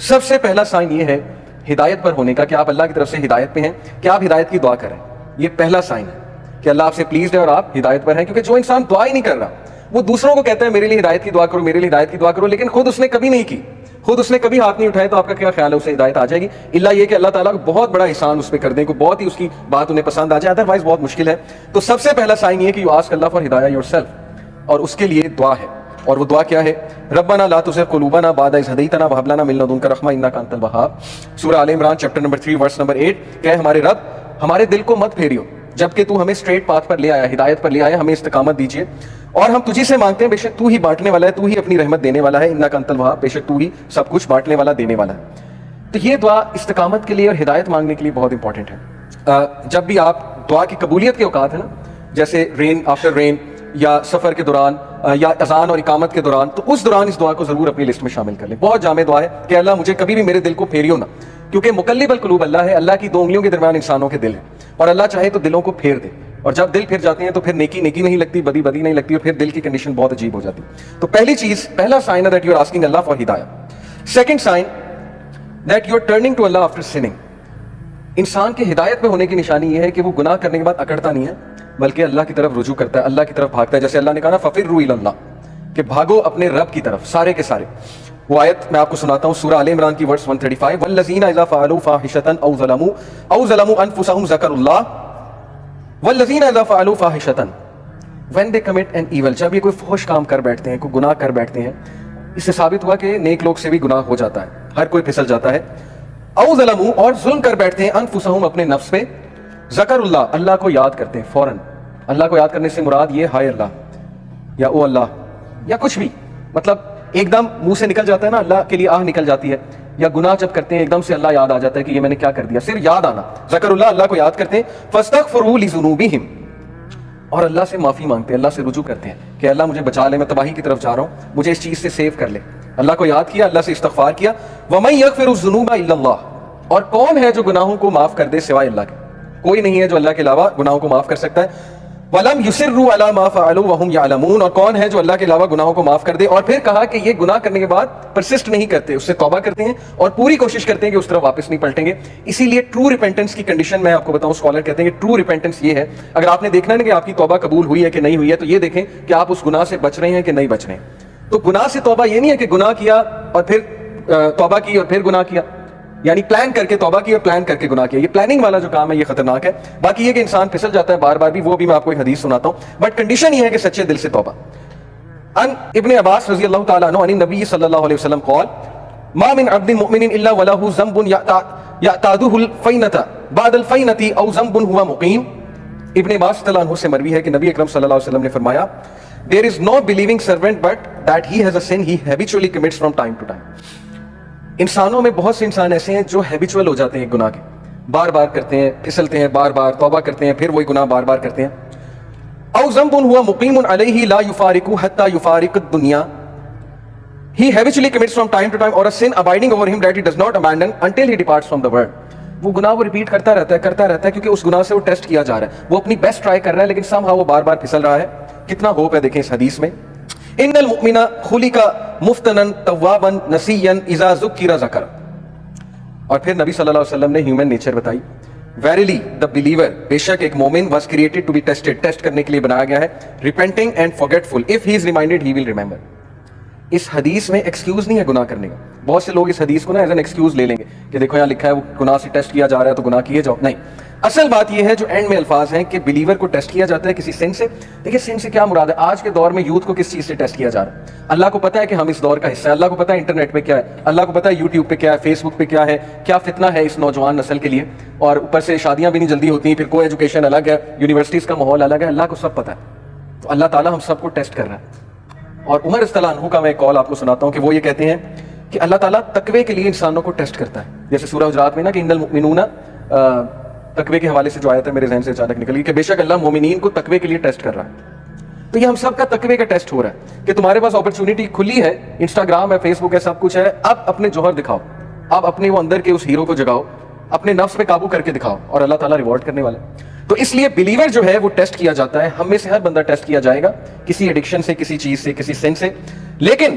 سب سے پہلا سائن یہ ہے ہدایت پر ہونے کا کہ آپ اللہ کی طرف سے ہدایت پہ ہیں کہ آپ ہدایت کی دعا کریں. یہ پہلا سائن ہے کہ اللہ آپ سے پلیزڈ ہے اور آپ ہدایت پر ہیں. کیونکہ جو انسان دعا ہی نہیں کر رہا, وہ دوسروں کو کہتا ہے میرے لیے ہدایت کی دعا کرو, میرے لیے ہدایت کی دعا کرو, لیکن خود اس نے کبھی نہیں کی, خود اس نے کبھی ہاتھ نہیں اٹھائے, تو آپ کا کیا خیال ہے اسے ہدایت آ جائے گی؟ الا یہ کہ اللہ تعالیٰ کو بہت بڑا احسان اس پہ کر دیں, کو بہت ہی اس کی بات انہیں پسند آ جائے, ادروائز بہت مشکل ہے. تو سب سے پہلا سائن یہ کہ یو آسک اللہ فار ہدایہ یور سیلف, اور اس کے لیے دعا ہے. اور وہ دعا کیا ہے؟ ربنا لا تزغ قلوبنا بعد اذ ہدیتنا وہب لنا من لدنک رحمۃ انک انت الوہاب. سورہ آل عمران چیپٹر نمبر 3 ورس نمبر 8. کہ ہمارے رب ہمارے دل کو مت پھیریو جبکہ تو ہمیں اسٹریٹ پاتھ پر لے آیا, ہدایت پر لے آیا, ہمیں استقامت دیجیے, اور ہم تجھی سے مانگتے ہیں بے شک تو ہی بانٹنے والا ہے, تو ہی اپنی رحمت دینے والا ہے, انک انت الوہاب, بے شک تو ہی سب کچھ بانٹنے والا دینے والا ہے. تو یہ دعا استقامت کے لیے اور ہدایت مانگنے کے لیے بہت امپورٹنٹ ہے. جب بھی آپ دعا کی قبولیت کے اوقات ہیں نا, جیسے رین آفٹر رین, یا سفر کے دوران, یا اذان اور اقامت کے دوران, تو اس دوران اس دعا کو ضرور اپنی لسٹ میں شامل کر لیں. بہت جامع دعا ہے کہ اللہ مجھے کبھی بھی میرے دل کو پھیریو نہ, کیونکہ مقلب القلوب اللہ ہے, اللہ کی 2 انگلیوں کے درمیان انسانوں کے دل ہیں, اور اللہ چاہے تو دلوں کو پھیر دے, اور جب دل پھر جاتے ہیں تو پھر نیکی نیکی نہیں لگتی, بدی بدی نہیں لگتی, اور پھر دل کی کنڈیشن بہت عجیب ہو جاتی. تو پہلی چیز, پہلا سائن ہے that you are asking Allah for ہدایہ. Second sign that you are turning to Allah after sinning. انسان کے ہدایت پہ ہونے کی نشانی یہ ہے کہ وہ گناہ کرنے کے بعد اکڑتا نہیں ہے, بلکہ اللہ کی طرف رجوع کرتا ہے, اللہ کی طرف بھاگتا ہے. جیسے اللہ نے کہا نا ففروا الی اللہ, کہ بھاگو اپنے رب کی طرف, سارے کے سارے. وہ آیت میں آپ کو سناتا ہوں, سورہ آل عمران کی ورس 135. والذین اذا فعلوا فاحشۃ او ظلموا انفسهم ذکروا اللہ والذین اذا فعلوا فاحشۃ when they commit an evil. جب یہ کوئی فحش کام کر بیٹھتے ہیں, کوئی گناہ کر بیٹھتے ہیں, اس سے ثابت ہوا کہ نیک لوگ سے بھی گناہ ہو جاتا ہے, ہر کوئی پھسل جاتا ہے. او ظلموا, اور ظلم کر بیٹھتے ہیں, انفسهم اپنے نفس پہ, ذکر اللہ, اللہ کو یاد کرتے ہیں فوراً. اللہ کو یاد کرنے سے مراد یہ ہائے اللہ یا او اللہ یا کچھ بھی, مطلب ایک دم منہ سے نکل جاتا ہے نا, اللہ کے لیے آہ نکل جاتی ہے. یا گناہ جب کرتے ہیں ایک دم سے اللہ یاد آ جاتا ہے کہ یہ میں نے کیا کر دیا, صرف یاد آنا, ذکر اللہ, اللہ کو یاد کرتے ہیں. فاستغفروا لذنوبہم, اور اللہ سے معافی مانگتے ہیں, اللہ سے رجوع کرتے ہیں کہ اللہ مجھے بچا لے, میں تباہی کی طرف جا رہا ہوں, مجھے اس چیز سے سیو کر لے. اللہ کو یاد کیا, اللہ سے استغفار کیا. وَمَن يَغْفِرُ الذُّنُوبَ إِلَّا اللَّهُ, اور کون ہے جو گناہوں کو معاف کر دے سوائے اللہ کے؟ کوئی نہیں ہے جو اللہ کے علاوہ گناہوں کو معاف کر سکتا ہے. وَلَمْ يُصِرُّوا عَلَى مَا فَعَلُوا وَهُمْ يَعْلَمُونَ, اور کون ہے جو اللہ کے علاوہ گناہوں کو معاف کر دے. اور پھر کہا کہ یہ گناہ کرنے کے بعد پرسسٹ نہیں کرتے, اس سے توبہ کرتے ہیں اور پوری کوشش کرتے ہیں کہ اس طرف واپس نہیں پلٹیں گے. اسی لیے ٹرو ریپینٹنس کی کنڈیشن میں آپ کو بتاؤں, اسکالر کہتے ہیں کہ ٹرو ریپینٹنس یہ ہے, اگر آپ نے دیکھنا ہے کہ آپ کی توبہ قبول ہوئی ہے کہ نہیں ہوئی ہے, تو یہ دیکھیں کہ آپ اس گناہ سے بچ رہے ہیں کہ نہیں بچ رہے ہیں. تو گناہ سے توبہ یہ نہیں ہے کہ گناہ کیا اور پھر توبہ کی اور پھر گناہ کیا, یعنی پلان کر کے توبہ کی اور پلان کر کے گناہ کیا. یہ پلاننگ والا جو کام ہے یہ خطرناک ہے. باقی یہ کہ انسان پھسل جاتا ہے بار بار بھی, وہ بھی میں آپ کو ایک حدیث سناتا ہوں, بٹ کنڈیشن یہ ہے کہ سچے دل سے توبہ. ان ابن عباس رضی اللہ تعالیٰ عنہ عن نبی صلی اللہ علیہ وسلم قال ما من عبد مؤمن الا وله ذنب يعتاده الفینۃ بعد الفینۃ او ذنب هو مقیم. ابن عباس رضی اللہ عنہ سے مروی ہے کہ نبی اکرم صلی اللہ علیہ وسلم نے فرمایا there is no believing servant but that he has a sin he habitually commits from time to time. انسانوں میں بہت سے انسان ایسے ہیں جو ہیبیچول ہو جاتے ہیں گناہ کے, بار بار کرتے ہیں, پھسلتے ہیں, بار بار توبہ کرتے ہیں, پھر وہی گناہ بار بار کرتے ہیں. او ذنب هو مقیم علیہ لا یفارقہ حتی یفارق الدنیا, he habitually commits from time to time, or a sin abiding over him that he does not abandon until he departs from the world. وہ گناہ وہ ریپیٹ کرتا رہتا ہے کیونکہ اس گناہ سے وہ ٹیسٹ کیا جا رہا ہے, وہ اپنی بیسٹ ٹرائی کر رہا ہے, لیکن somehow وہ بار بار پھسل رہا ہے. کتنا ہوپ ہے دیکھیں اس حدیث میں. ان المؤمن خلق مفتنا توابا نسیا اذا ذکر ذکر. اور پھر نبی صلی اللہ علیہ وسلم نے ہیومن نیچر بتائی. Verily the believer, بے شک ایک مومن was created to be tested, test کرنے کے لیے بنایا گیا ہے. Repenting and forgetful, if he is reminded he will remember. اس حدیث میں ایکسکیوز نہیں ہے گناہ کرنے کا. بہت سے لوگ اس حدیث کو نا ایز این ایکسکیوز لے لیں گے کہ دیکھو یہاں لکھا ہے وہ گناہ سے ٹیسٹ کیا جا رہا ہے تو گناہ کیے جاؤ. نہیں, اصل بات یہ ہے جو اینڈ میں الفاظ ہیں کہ بلیور کو ٹیسٹ کیا جاتا ہے کسی سن سے. دیکھیں سن سے کیا مراد ہے؟ آج کے دور میں یوتھ کو کس چیز سے ٹیسٹ کیا جا رہا ہے؟ اللہ کو پتا ہے کہ ہم اس دور کا حصہ ہیں, اللہ کو پتا ہے انٹرنیٹ پہ کیا ہے, اللہ کو پتا ہے یوٹیوب پہ کیا ہے, فیس بک پہ کیا ہے, کیا فتنہ ہے اس نوجوان نسل کے لیے, اور اوپر سے شادیاں بھی نہیں جلدی ہوتی ہیں, پھر کو ایجوکیشن الگ ہے, یونیورسٹیز کا ماحول الگ ہے, اللہ کو سب پتا ہے. تو اللہ تعالیٰ ہم سب کو ٹیسٹ کر رہا ہے. اور عمر رضی اللہ عنہ کا میں ایک کال آپ کو سناتا ہوں کہ وہ یہ کہتے ہیں کہ اللہ تعالیٰ تقوی کے لیے انسانوں کو ٹیسٹ کرتا ہے. جیسے سورہ حجرات میں نا کہ ان المؤمنون, تقوی کے حوالے سے جو آیت ہے میرے ذہن سے اچانک نکل گئی کہ بے شک اللہ مومنین کو تقوی کے لیے ٹیسٹ کر رہا ہے. تو یہ ہم سب کا تقوی کا ٹیسٹ ہو رہا ہے کہ تمہارے پاس اپرچونٹی کھلی ہے, انسٹاگرام ہے, فیس بک ہے, سب کچھ ہے, اب اپنے جوہر دکھاؤ, اب اپنے وہ اندر کے اس ہیرو کو جگاؤ, اپنے نفس پہ قابو کر کے دکھاؤ, اور اللہ تعالیٰ ریوارڈ کرنے والا ہے. تو اس لیے بلیور جو ہے وہ ٹیسٹ کیا جاتا ہے. ہم میں سے ہر بندہ ٹیسٹ کیا جائے گا کسی ایڈکشن سے, کسی چیز سے, کسی سن سے. لیکن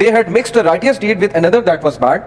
they had mixed a righteous deed with another that was bad,